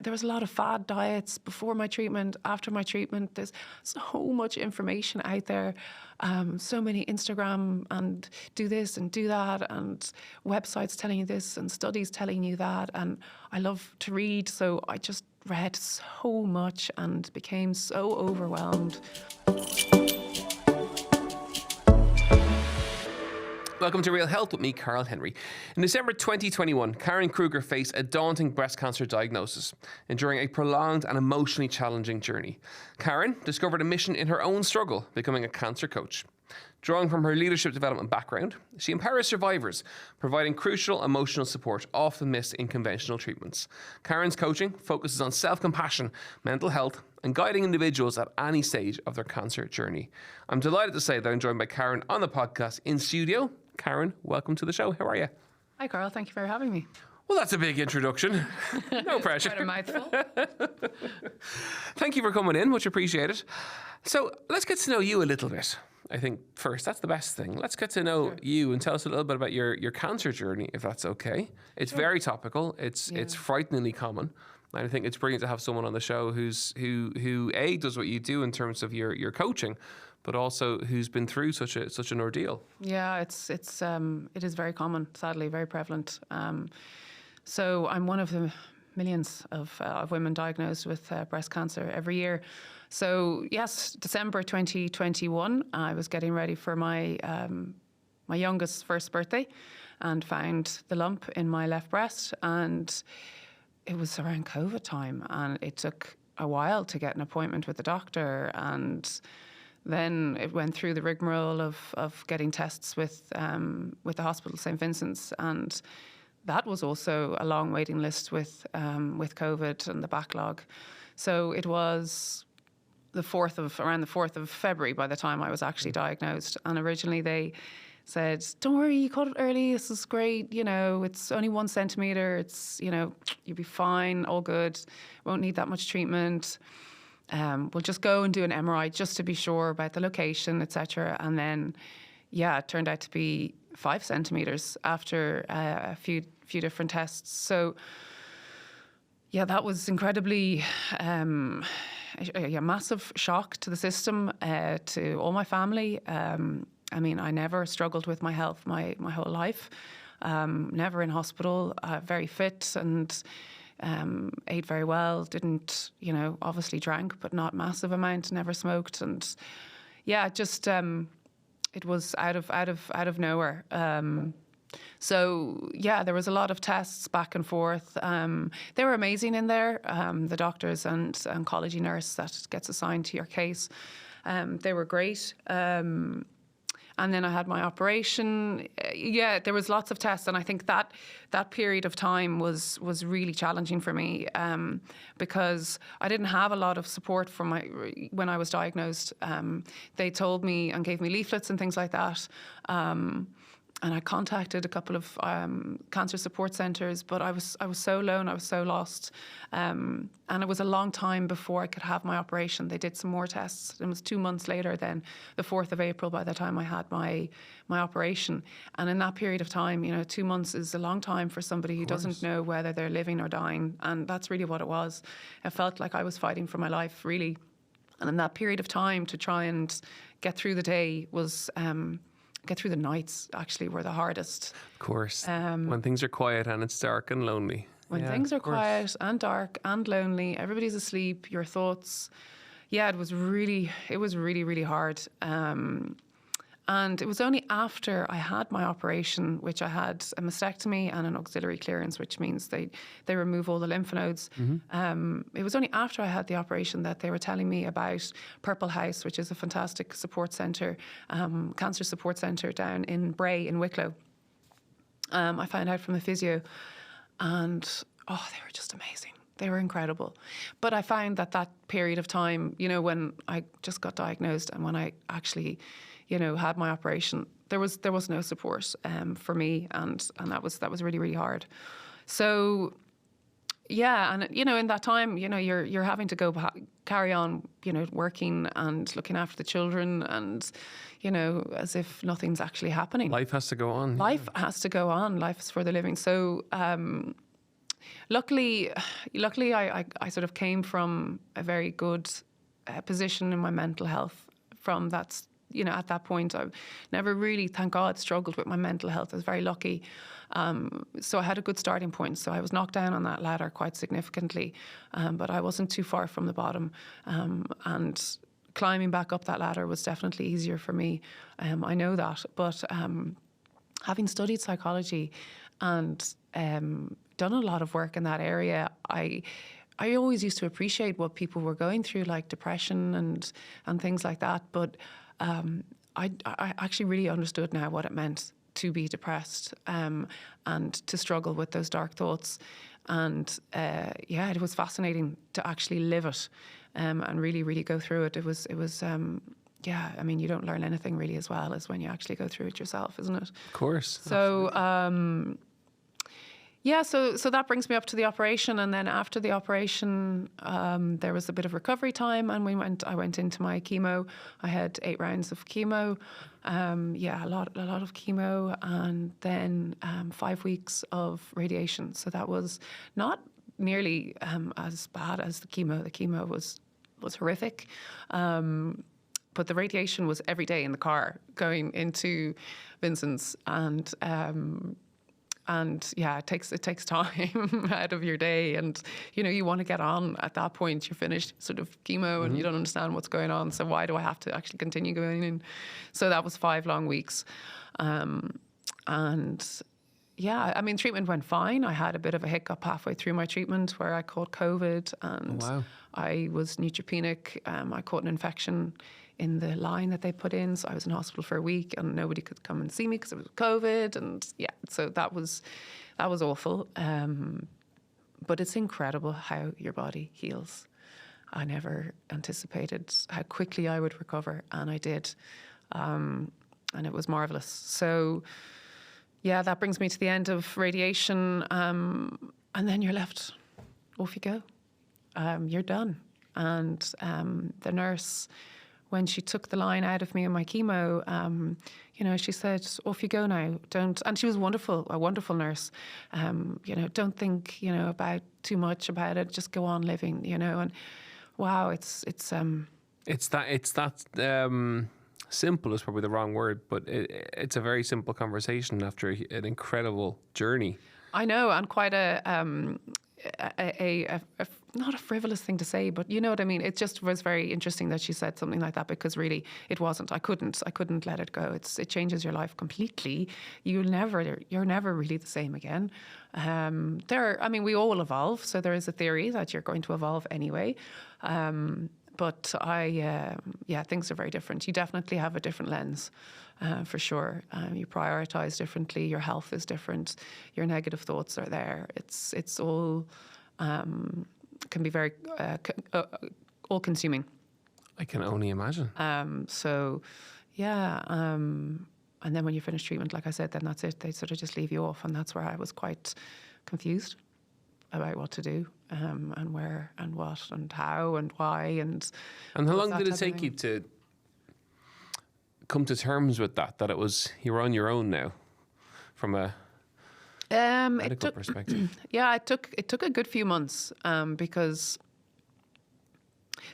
There was a lot of fad diets before my treatment, after my treatment. There's so much information out there, so many Instagram and do this and do that, and websites telling you this and studies telling you that. And I love to read, so I just read so much and became so overwhelmed. Welcome to Real Health with me, Karl Henry. In December 2021, Karen Kruger faced a daunting breast cancer diagnosis, enduring a prolonged and emotionally challenging journey. Karen discovered a mission in her own struggle, becoming a cancer coach. Drawing from her leadership development background, she empowers survivors, providing crucial emotional support often missed in conventional treatments. Karen's coaching focuses on self-compassion, mental health, and guiding individuals at any stage of their cancer journey. I'm delighted to say that I'm joined by Karen on the podcast in studio. Karen, welcome to the show. How are you? Hi, Karl. Thank you for having me. Well, that's a big introduction. No pressure. Quite a mouthful. Thank you for coming in. Much appreciated. So let's get to know you a little bit. I think first, that's the best thing. Let's get to know you and tell us a little bit about your cancer journey, if that's okay. It's very topical. It's frighteningly common. And I think it's brilliant to have someone on the show who A, does what you do in terms of your coaching, but also who's been through such an ordeal. Yeah, it is very common, sadly, very prevalent. So I'm one of the millions of women diagnosed with breast cancer every year. So yes, December 2021, I was getting ready for my youngest first birthday, and found the lump in my left breast, and it was around COVID time, and it took a while to get an appointment with the doctor, and then it went through the rigmarole of getting tests with the hospital, St. Vincent's, and that was also a long waiting list with COVID and the backlog. So it was around the 4th of February by the time I was actually diagnosed. And originally they said, don't worry, you caught it early, this is great, it's only 1 centimetre, it's, you'll be fine, all good, won't need that much treatment. We'll just go and do an MRI just to be sure about the location, etc. And then, it turned out to be 5 centimetres after a few different tests. So, that was incredibly a massive shock to the system, to all my family. I never struggled with my health my whole life. Never in hospital, very fit and ate very well, didn't, obviously drank, but not massive amounts, never smoked. And it was out of nowhere. So there was a lot of tests back and forth. They were amazing in there, the doctors and oncology nurse that gets assigned to your case. They were great. And then I had my operation. There was lots of tests, and I think that period of time was really challenging for me, because I didn't have a lot of support when I was diagnosed. They told me and gave me leaflets and things like that. And I contacted a couple of cancer support centres, but I was so alone, I was so lost. And it was a long time before I could have my operation. They did some more tests. It was 2 months later, then the 4th of April, by the time I had my operation. And in that period of time, 2 months is a long time for somebody who doesn't know whether they're living or dying. And that's really what it was. I felt like I was fighting for my life, really. And in that period of time, to try and get through the day was... get through the nights actually were the hardest. Of course. When things are quiet and it's dark and lonely. When things are quiet and dark and lonely, everybody's asleep, your thoughts. It was really, really hard. And it was only after I had my operation, which I had a mastectomy and an auxiliary clearance, which means they remove all the lymph nodes. Mm-hmm. It was only after I had the operation that they were telling me about Purple House, which is a fantastic support centre, cancer support centre down in Bray in Wicklow. I found out from the physio, and they were just amazing. They were incredible. But I found that period of time, when I just got diagnosed and when I actually... had my operation, there was no support for me, and that was really, really hard. So, and in that time, you're having to go carry on, working and looking after the children, and as if nothing's actually happening. Life has to go on. Life has to go on. Life is for the living. So luckily, I sort of came from a very good position in my mental health. From that, at that point, I never really, thank God, struggled with my mental health. I was very lucky. So I had a good starting point. So I was knocked down on that ladder quite significantly, but I wasn't too far from the bottom. And climbing back up that ladder was definitely easier for me. I know that. But having studied psychology and done a lot of work in that area, I always used to appreciate what people were going through, like depression and things like that. But I actually really understood now what it meant to be depressed and to struggle with those dark thoughts. And it was fascinating to actually live it and really, really go through it. It was. I mean, you don't learn anything really as well as when you actually go through it yourself, isn't it? Of course. So, so that brings me up to the operation, and then after the operation, there was a bit of recovery time, and I went into my chemo. I had 8 rounds of chemo, a lot of chemo, and then 5 weeks of radiation. So that was not nearly as bad as the chemo. The chemo was horrific. But the radiation was every day in the car going into Vincent's, and it takes time out of your day, and you want to get on at that point. You're finished sort of chemo, and you don't understand what's going on. So why do I have to actually continue going in? So that was 5 long weeks, treatment went fine. I had a bit of a hiccup halfway through my treatment where I caught COVID, and I was neutropenic. I caught an infection in the line that they put in. So I was in hospital for a week and nobody could come and see me because it was COVID. And so that was awful. But it's incredible how your body heals. I never anticipated how quickly I would recover, and I did. And it was marvelous. So that brings me to the end of radiation. And then you're left, off you go. You're done. And the nurse, when she took the line out of me and my chemo, she said, off you go now. Don't, and she was wonderful, a wonderful nurse. Don't think, about too much about it. Just go on living, and wow, it's that simple is probably the wrong word, but it's a very simple conversation after an incredible journey. I know, and quite a not a frivolous thing to say, but you know what I mean. It just was very interesting that she said something like that, because really it wasn't. I couldn't let it go. It changes your life completely. You're never really the same again. We all evolve, so there is a theory that you're going to evolve anyway. But things are very different. You definitely have a different lens, for sure. You prioritize differently. Your health is different. Your negative thoughts are there. It's all can be very all-consuming. I can only imagine. And then when you finish treatment, like I said, then that's it. They sort of just leave you off, and that's where I was quite confused about what to do, and where and what and how and why and how long did it take you to come to terms with that it was you were on your own now from a medical perspective? It took a good few months, because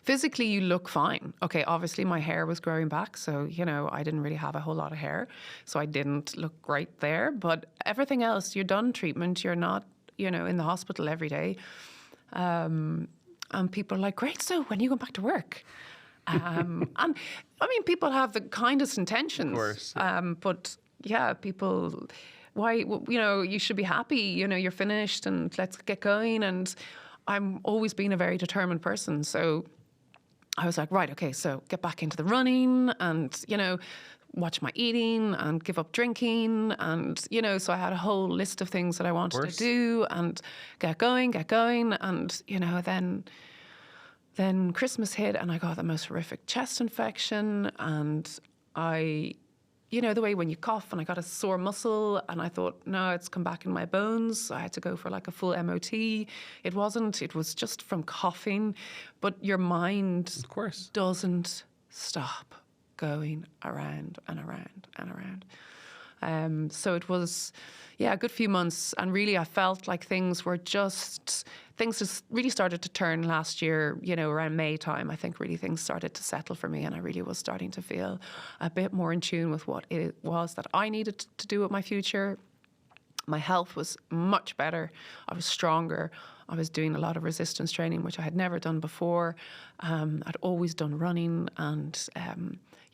physically you look fine. Okay, obviously my hair was growing back, so I didn't really have a whole lot of hair, so I didn't look great there. But everything else, you're done treatment, you're not in the hospital every day. And people are like, great, so when are you going back to work? And people have the kindest intentions. Of course. But people, why, you should be happy, you're finished and let's get going. And I'm always been a very determined person. So I was like, right, okay, so get back into the running and, watch my eating and give up drinking. And, so I had a whole list of things that I wanted to do and get going. And, then Christmas hit and I got the most horrific chest infection. And the way when you cough, and I got a sore muscle and I thought, no, it's come back in my bones. I had to go for like a full MOT. It wasn't, it was just from coughing. But your mind, of course, doesn't stop going around and around and around. So it was, a good few months. And really, I felt like things just really started to turn last year, around May time. I think really things started to settle for me, and I really was starting to feel a bit more in tune with what it was that I needed to do with my future. My health was much better. I was stronger. I was doing a lot of resistance training, which I had never done before. I'd always done running and,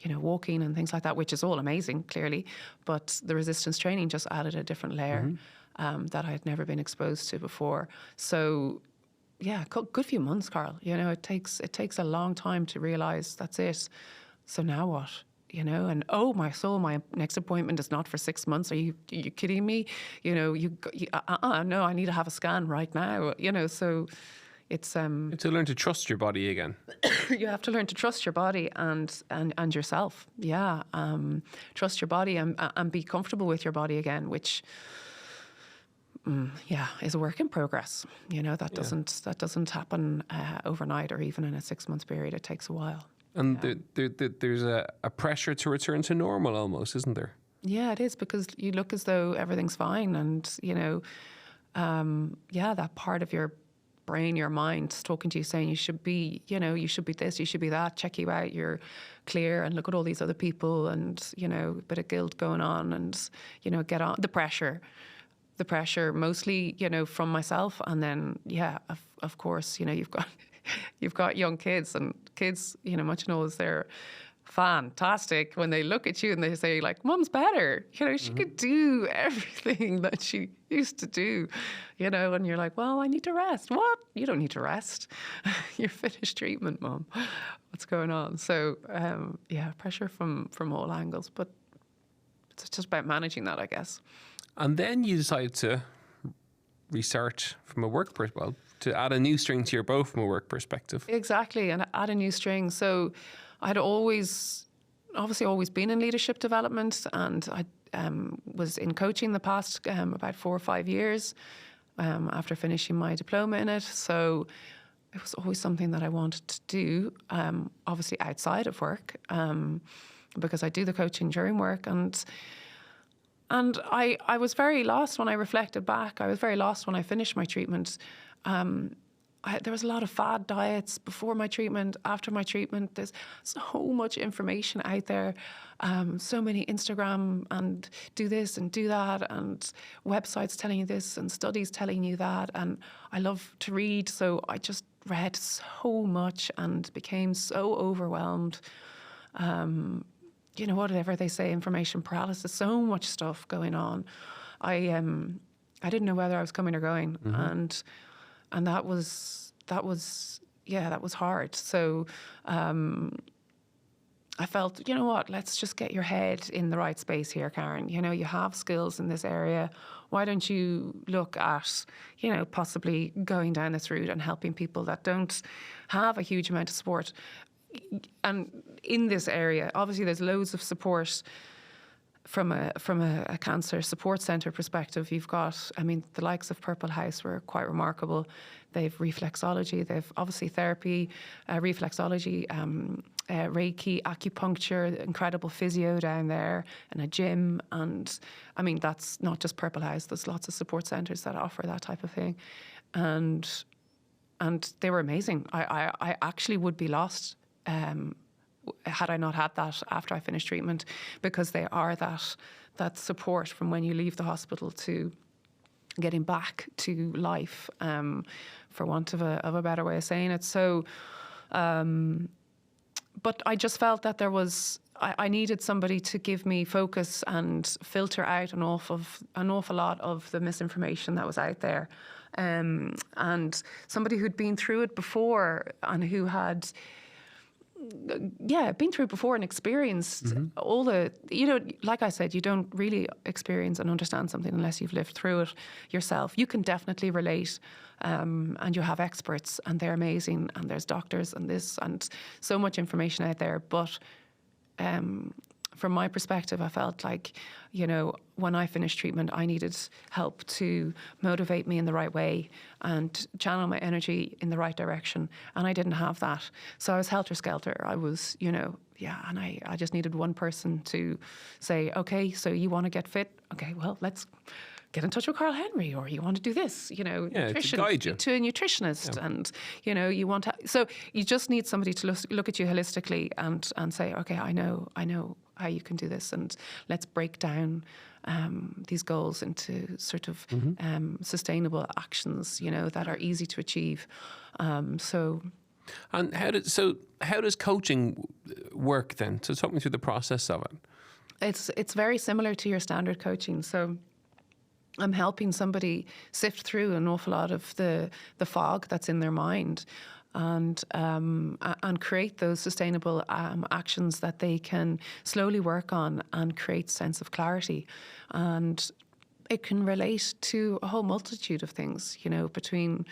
walking and things like that, which is all amazing, clearly. But the resistance training just added a different layer that I had never been exposed to before. So, good few months, Karl. It takes a long time to realise that's it. So now what? And my soul, my next appointment is not for 6 months. Are you kidding me? No, I need to have a scan right now. So it's to learn to trust your body again. You have to learn to trust your body and yourself. Yeah, trust your body and be comfortable with your body again, which is a work in progress. That doesn't happen overnight or even in a 6 month period. It takes a while. And there's a pressure to return to normal almost, isn't there? Yeah, it is, because you look as though everything's fine. And, that part of your brain, your mind is talking to you saying you should be this, you should be that, check you out, you're clear, and look at all these other people, and, a bit of guilt going on, and, get on. The pressure mostly, from myself. And then, of course, you've got young kids, and kids, much knows they're fantastic when they look at you and they say, like, Mum's better. She could do everything that she used to do, and you're like, well, I need to rest. What? You don't need to rest. You're finished treatment, Mum. What's going on? So, pressure from all angles, but it's just about managing that, I guess. And then you decide to restart from a work perspective, to add a new string to your bow from a work perspective. Exactly, and add a new string. So I'd always been in leadership development, and I was in coaching the past about 4 or 5 years after finishing my diploma in it. So it was always something that I wanted to do, obviously outside of work, because I do the coaching during work. And I was very lost when I reflected back. I was very lost when I finished my treatment. There was a lot of fad diets before my treatment, after my treatment. There's so much information out there, so many Instagram and do this and do that, and websites telling you this and studies telling you that. And I love to read, so I just read so much and became so overwhelmed. Whatever they say, information paralysis, so much stuff going on. I didn't know whether I was coming or going, and that was hard. So I felt, let's just get your head in the right space here, Karen. You have skills in this area. Why don't you look at, possibly going down this route and helping people that don't have a huge amount of support? And in this area, obviously, there's loads of support from a cancer support centre perspective. You've got, the likes of Purple House were quite remarkable. They've reflexology, they've obviously therapy, reflexology, Reiki, acupuncture, incredible physio down there, and a gym. And that's not just Purple House. There's lots of support centres that offer that type of thing, and they were amazing. I actually would be lost had I not had that after I finished treatment, because they are that support from when you leave the hospital to getting back to life, for want of a better way of saying it. So, but I just felt that I needed somebody to give me focus and filter out an awful lot of the misinformation that was out there, and somebody who'd been through it before and who had been through it before and experienced all the, like I said, you don't really experience and understand something unless you've lived through it yourself. You can definitely relate, and you have experts, and they're amazing, and there's doctors and this, and so much information out there. But from my perspective, I felt like, when I finished treatment, I needed help to motivate me in the right way and channel my energy in the right direction. And I didn't have that. So I was helter-skelter. I was, and I just needed one person to say, okay, so you want to get fit? Okay, well, let's get in touch with Karl Henry, or you want to do this, nutrition, to guide you to a nutritionist. And, you want to, so you just need somebody to look at you holistically and say, okay, I know how you can do this, and let's break down these goals into sort of sustainable actions, that are easy to achieve. And how does coaching work then? So talk me through the process of it. It's very similar to your standard coaching. So I'm helping somebody sift through an awful lot of the fog that's in their mind, and create those sustainable actions that they can slowly work on and create sense of clarity. And it can relate to a whole multitude of things, between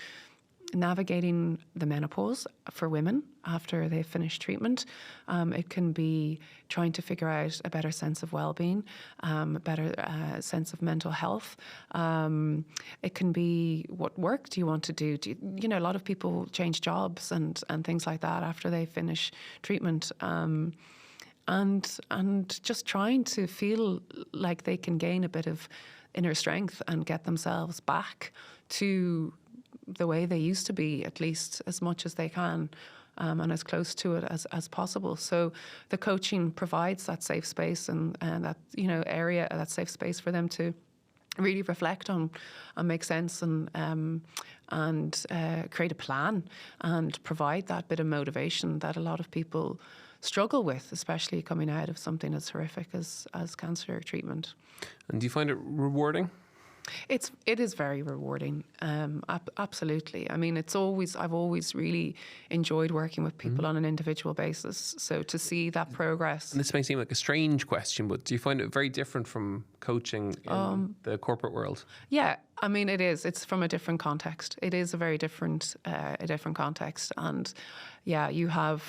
navigating the menopause for women after they've finished treatment. It can be trying to figure out a better sense of well-being, a better sense of mental health. It can be, what work do you want to do? A lot of people change jobs and things like that after they finish treatment. And just trying to feel like they can gain a bit of inner strength and get themselves back to the way they used to be, at least as much as they can, and as close to it as possible. So the coaching provides that safe space and that area, that safe space for them to really reflect on and make sense and create a plan and provide that bit of motivation that a lot of people struggle with, especially coming out of something as horrific as cancer treatment. And do you find it rewarding? It is very rewarding, absolutely. I mean, I've always really enjoyed working with people on an individual basis. So to see that progress. And this may seem like a strange question, but do you find it very different from coaching in the corporate world? Yeah, I mean, it is. It's from a different context. It is a very different context, and you have.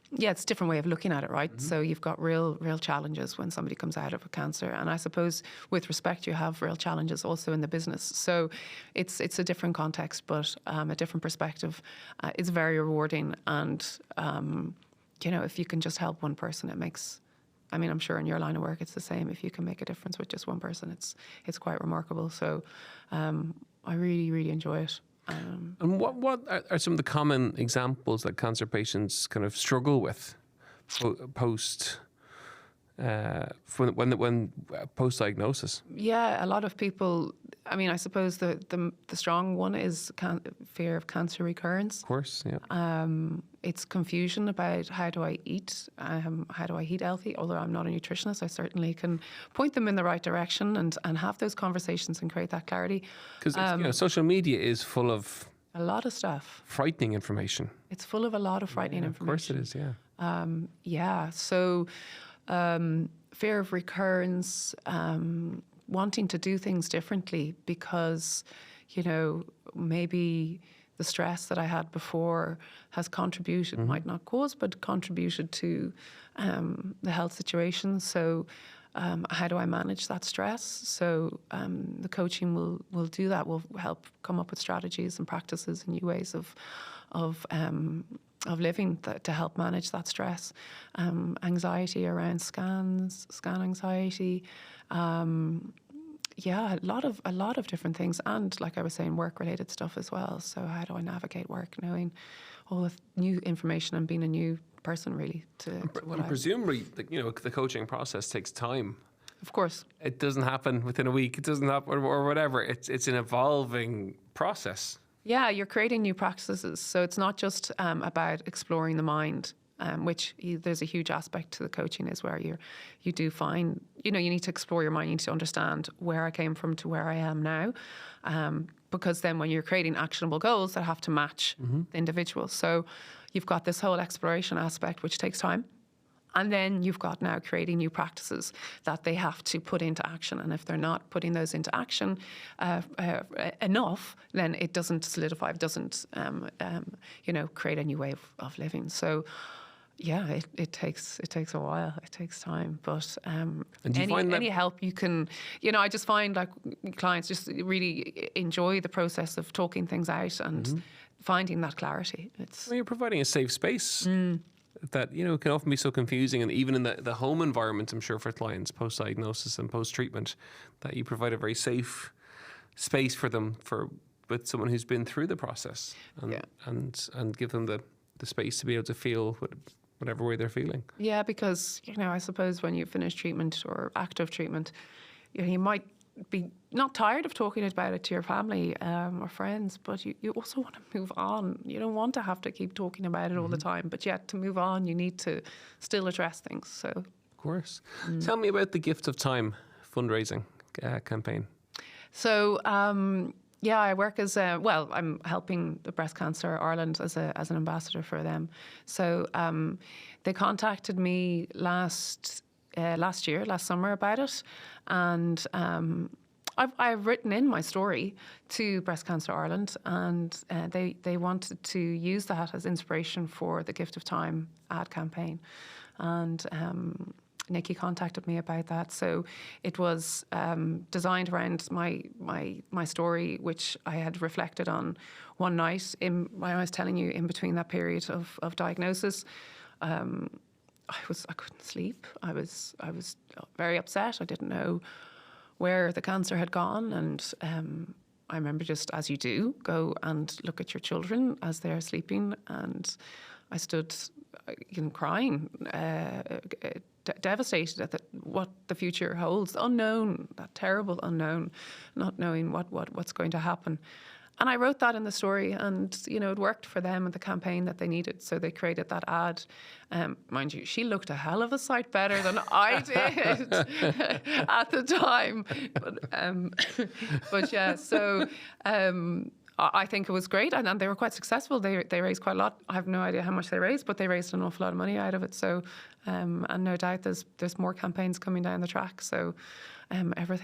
Yeah, it's a different way of looking at it, right? So you've got real challenges when somebody comes out of a cancer. And I suppose with respect, you have real challenges also in the business. So it's a different context, but a different perspective. It's very rewarding. And, if you can just help one person, it makes, I'm sure in your line of work, it's the same. If you can make a difference with just one person, it's quite remarkable. So I really, really enjoy it. And what are some of the common examples that cancer patients kind of struggle with post when post diagnosis? Yeah, a lot of people. I suppose the strong one is fear of cancer recurrence. Of course, yeah. It's confusion about how do I eat healthy. Although I'm not a nutritionist, I certainly can point them in the right direction and have those conversations and create that clarity. Because social media is full of a lot of stuff, frightening information. It's full of a lot of frightening information. Of course it is, yeah. So fear of recurrence, wanting to do things differently because, maybe the stress that I had before has contributed, might not cause, but contributed to the health situation. So how do I manage that stress? So the coaching will do that. Will help come up with strategies and practices and new ways of living to help manage that stress. Anxiety around scan anxiety. A lot of different things, and like I was saying, work-related stuff as well. So how do I navigate work, knowing all the new information and being a new person, really? Presumably, the coaching process takes time. Of course, it doesn't happen within a week. It doesn't happen, or whatever. It's an evolving process. Yeah, you're creating new practices. So it's not just about exploring the mind. Which there's a huge aspect to the coaching is where you do find, you need to explore your mind, you need to understand where I came from to where I am now. Because then when you're creating actionable goals that have to match the individual. So you've got this whole exploration aspect, which takes time. And then you've got now creating new practices that they have to put into action. And if they're not putting those into action enough, then it doesn't solidify, it doesn't, create a new way of living. So Yeah, it takes a while. It takes time, but And do you find that any help you can, I just find like clients just really enjoy the process of talking things out and finding that clarity. It's well, you're providing a safe space that can often be so confusing, and even in the home environment, I'm sure for clients post diagnosis and post treatment, that you provide a very safe space for them with someone who's been through the process, and give them the space to be able to feel whatever way they're feeling. Yeah, because I suppose when you finish treatment or active treatment, you might be not tired of talking about it to your family or friends, but you also want to move on. You don't want to have to keep talking about it all the time, but yet to move on, you need to still address things. So, of course. Tell me about the Gift of Time fundraising campaign. So, I work as I'm helping the Breast Cancer Ireland as an ambassador for them. So they contacted me last summer about it, and I've written in my story to Breast Cancer Ireland, and they wanted to use that as inspiration for the Gift of Time ad campaign, and Nikki contacted me about that. So it was designed around my story, which I had reflected on one night when I was telling you in between that period of diagnosis. I couldn't sleep. I was very upset. I didn't know where the cancer had gone, and I remember, just as you do, go and look at your children as they're sleeping, and I stood crying, devastated at what the future holds, unknown, that terrible unknown, not knowing what's going to happen. And I wrote that in the story, and it worked for them and the campaign that they needed. So they created that ad. Mind you, she looked a hell of a sight better than I did at the time. But yeah, so I think it was great, and they were quite successful. They raised quite a lot. I have no idea how much they raised, but they raised an awful lot of money out of it. So, and no doubt there's more campaigns coming down the track. So, every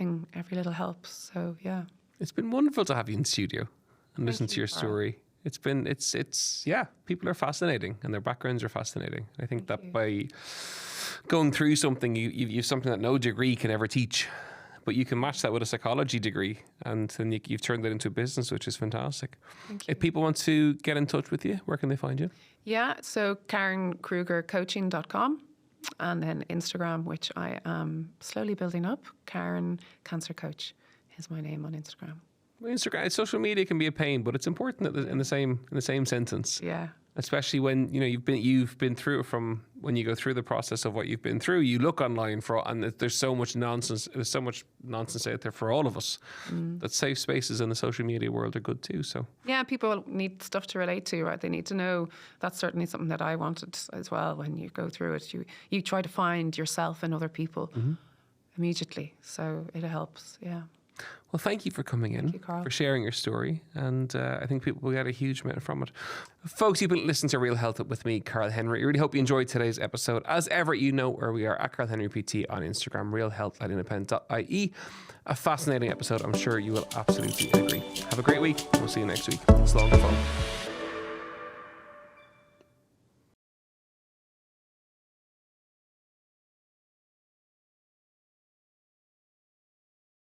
little helps. So yeah, it's been wonderful to have you in studio and listen to your story. It's people are fascinating, and their backgrounds are fascinating. I think that by going through something, you've something that no degree can ever teach. But you can match that with a psychology degree, and then you've turned that into a business, which is fantastic. If people want to get in touch with you, where can they find you? Yeah, so KarenKrugerCoaching.com, and then Instagram, which I am slowly building up. Karen Cancer Coach is my name on Instagram. Instagram, social media can be a pain, but it's important that in the same sentence. Yeah. Especially when you've been through it. From when you go through the process of what you've been through, you look online and there's so much nonsense. There's so much nonsense out there for all of us. That safe spaces in the social media world are good too. So yeah, people need stuff to relate to, right? They need to know. That's certainly something that I wanted as well. When you go through it, you try to find yourself in other people immediately. So it helps. Yeah. Well, thank you for coming in, you, Karl, for sharing your story, and I think people will get a huge amount from it. Folks, you've been listening to Real Health with me, Karl Henry. I really hope you enjoyed today's episode. As ever, you know where we are, at Karl Henry PT on Instagram, realhealth@independent.ie. A fascinating episode. I'm sure you will absolutely agree. Have a great week. We'll see you next week. Slán go fóill.